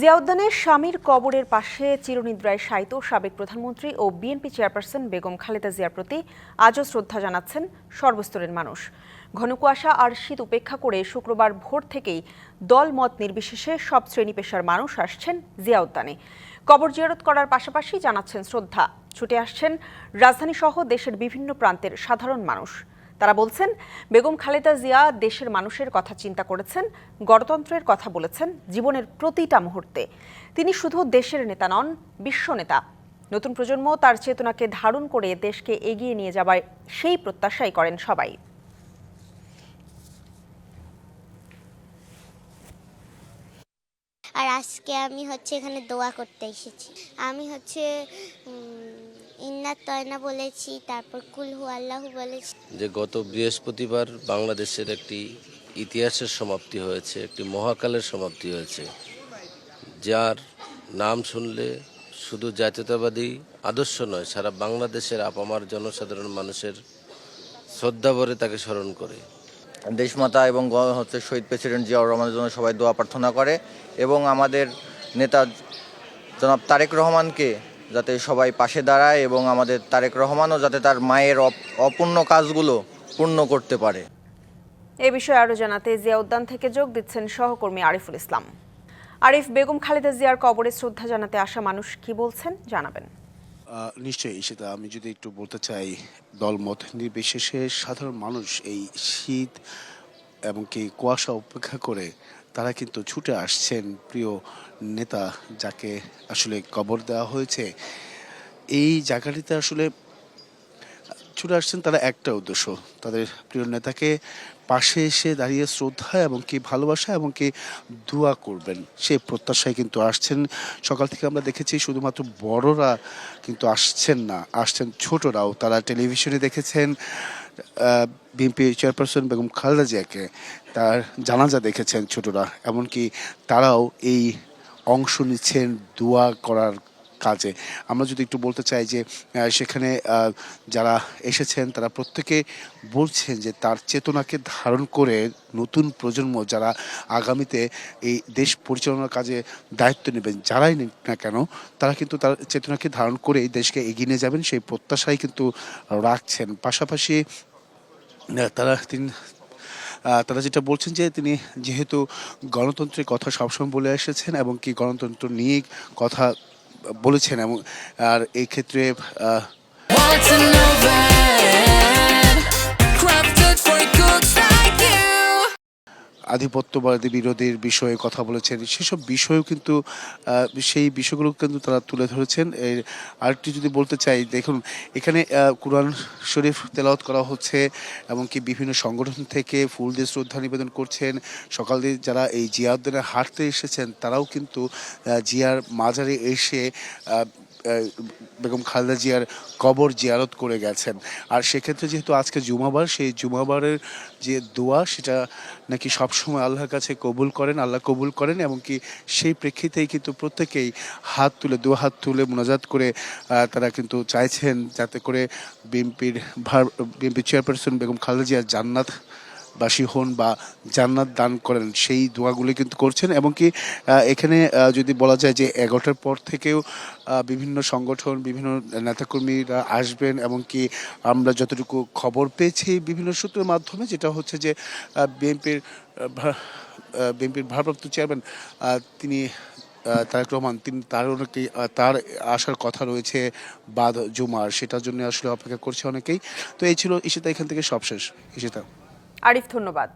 জিয়া উদ্যানে স্বামীর কবরের পাশে চিরনিদ্রায় শায়িত সাবেক প্রধানমন্ত্রী ও বিএনপি চেয়ারপারসন বেগম খালেদা জিয়ার প্রতি আজও শ্রদ্ধা জানাচ্ছেন সর্বস্তরের মানুষ। ঘন কুয়াশা আর শীত উপেক্ষা করে শুক্রবার ভোর থেকেই দল মত নির্বিশেষে সব শ্রেণী পেশার মানুষ আসছেন জিয়া উদ্যানে। কবর জিয়ারত করার পাশাপাশি জানাচ্ছেন শ্রদ্ধা। ছুটে আসছেন রাজধানীসহ দেশের বিভিন্ন প্রান্তের সাধারণ মানুষ। তারা বলছেন, বেগম খালেদা জিয়া দেশের মানুষের কথা চিন্তা করেছেন, গণতন্ত্রের কথা বলেছেন জীবনের প্রতিটা মুহূর্তে। তিনি শুধু দেশের নেতা নন, বিশ্ব নেতা। নতুন প্রজন্ম তার চেতনাকে ধারণ করে দেশকে এগিয়ে নিয়ে যাবার সেই প্রত্যাশাই করেন সবাই। আর আজকে আমি এখানে দোয়া করতে এসেছি। আমি ইন্নাত তয়না বলেছি, তারপর কুল হু আল্লাহু বলেছি। যে গত বৃহস্পতিবার বাংলাদেশের একটি ইতিহাসের সমাপ্তি হয়েছে, একটি মহাকালের সমাপ্তি হয়েছে, যার নাম শুনলে শুধু জাতীয়তাবাদী আদর্শ নয়, সারা বাংলাদেশের আপামার জনসাধারণ মানুষের শ্রদ্ধাভরে তাকে স্মরণ করে। দেশমাতা এবং শহীদ প্রেসিডেন্ট জিয়াউর রহমানের জন্য সবাই দোয়া প্রার্থনা করে এবং আমাদের নেতা জনাব তারেক রহমানকে যাতে সবাই পাশে দাঁড়ায় এবং আমাদের তারেক রহমানও যাতে তার মায়ের অপূর্ণ কাজগুলো পূর্ণ করতে পারে। এ বিষয়ে আরও জানাতে জিয়া উদ্যান থেকে যোগ দিচ্ছেন সহকর্মী আরিফুল ইসলাম। আরিফ, বেগম খালেদা জিয়ার কবরে শ্রদ্ধা জানাতে আসা মানুষ কি বলছেন জানাবেন। নিশ্চয়ই, সেটা আমি যদি একটু বলতে চাই, দলমত নির্বিশেষে সাধারণ মানুষ এই শীত এবং কি কুয়াশা উপেক্ষা করে তারা কিন্তু ছুটে আসছেন প্রিয় নেতা যাকে আসলে কবর দেওয়া হয়েছে। এই জায়গাটিতে আসলে ছুটে আসছেন তারা একটা উদ্দেশ্য, তাদের প্রিয় নেতাকে পাশে এসে দাঁড়িয়ে শ্রদ্ধা এবং কি ভালোবাসা এবং কি দোয়া করবেন সেই প্রত্যাশায় কিন্তু আসছেন। সকাল থেকে আমরা দেখেছি শুধুমাত্র বড়রা কিন্তু আসছেন না, আসছেন ছোটরাও। তারা টেলিভিশনে দেখেছেন বিএনপি চেয়ারপারসন বেগম খালেদা জিয়াকে, তার জানাজা দেখেছেন ছোটরা, এমনকি তারাও এই অংশ নিচ্ছেন দোয়া করার কাজে। আমরা যদি একটু বলতে চাই যে সেখানে যারা এসেছেন তারা প্রত্যেকে বলছেন যে তার চেতনাকে ধারণ করে নতুন প্রজন্ম যারা আগামীতে এই দেশ পরিচালনার কাজে দায়িত্ব নেবেন, যারাই নিক না কেন, তারা কিন্তু তার চেতনাকে ধারণ করে এই দেশকে এগিয়ে নিয়ে যাবেন সেই প্রত্যাশাই কিন্তু রাখছেন। পাশাপাশি তারা যেটা বলছেন যে তিনি যেহেতু গণতন্ত্রের কথা সবসময় বলে এসেছেন এবং কি গণতন্ত্র নিয়ে কথা বলেছেন, এবং আর এই ক্ষেত্রে আধিপত্যবাদী বিরোধীর বিষয়ে কথা বলেছেন, সেসব বিষয়ও কিন্তু সেই বিষয়গুলো কিন্তু তারা তুলে ধরেছেন। এর আরেকটি যদি বলতে চাই, দেখুন এখানে কুরআন শরীফ তেলাওয়াত করা হচ্ছে এবং কি বিভিন্ন সংগঠন থেকে ফুল দিয়ে শ্রদ্ধা নিবেদন করছেন। সকাল দিয়ে যারা এই জিয়া উদ্যানে হাঁটতে এসেছেন তারাও কিন্তু জিয়ার মাজারে এসে বেগম খালেদা জিয়ার কবর জিয়ারত করে গেছেন। আর সেক্ষেত্রে যেহেতু আজকে জুমাবার, সেই জুমাবারের যে দোয়া সেটা নাকি সবসময় আল্লাহর কাছে কবুল করেন, আল্লাহ কবুল করেন, এবং কি সেই প্রেক্ষিতেই কিন্তু প্রত্যেকেই দু হাত তুলে মোনাজাত করে তারা কিন্তু চাইছেন যাতে করে বিএনপি চেয়ারপারসন বেগম খালেদা জিয়ার জান্নাতবাসী হন বা জান্নাত দান করেন, সেই দোয়াগুলি কিন্তু করছেন। এবং কি এখানে যদি বলা যায় যে 11টার পর থেকেও বিভিন্ন সংগঠন, বিভিন্ন নেতাকর্মীরা আসবেন, এবং কি আমরা যতটুকু খবর পেয়েছি বিভিন্ন সূত্রের মাধ্যমে, যেটা হচ্ছে যে বিএনপির ভারপ্রাপ্ত চেয়ারম্যান তিনি তারেক রহমান, তার আসার কথা রয়েছে বাদ জুমার, সেটার জন্য আসলে অপেক্ষা করছে অনেকেই। তো এই ছিল ঈশিতা, এখান থেকে সব শেষ। ঈশিতা। আরিফ, ধন্যবাদ।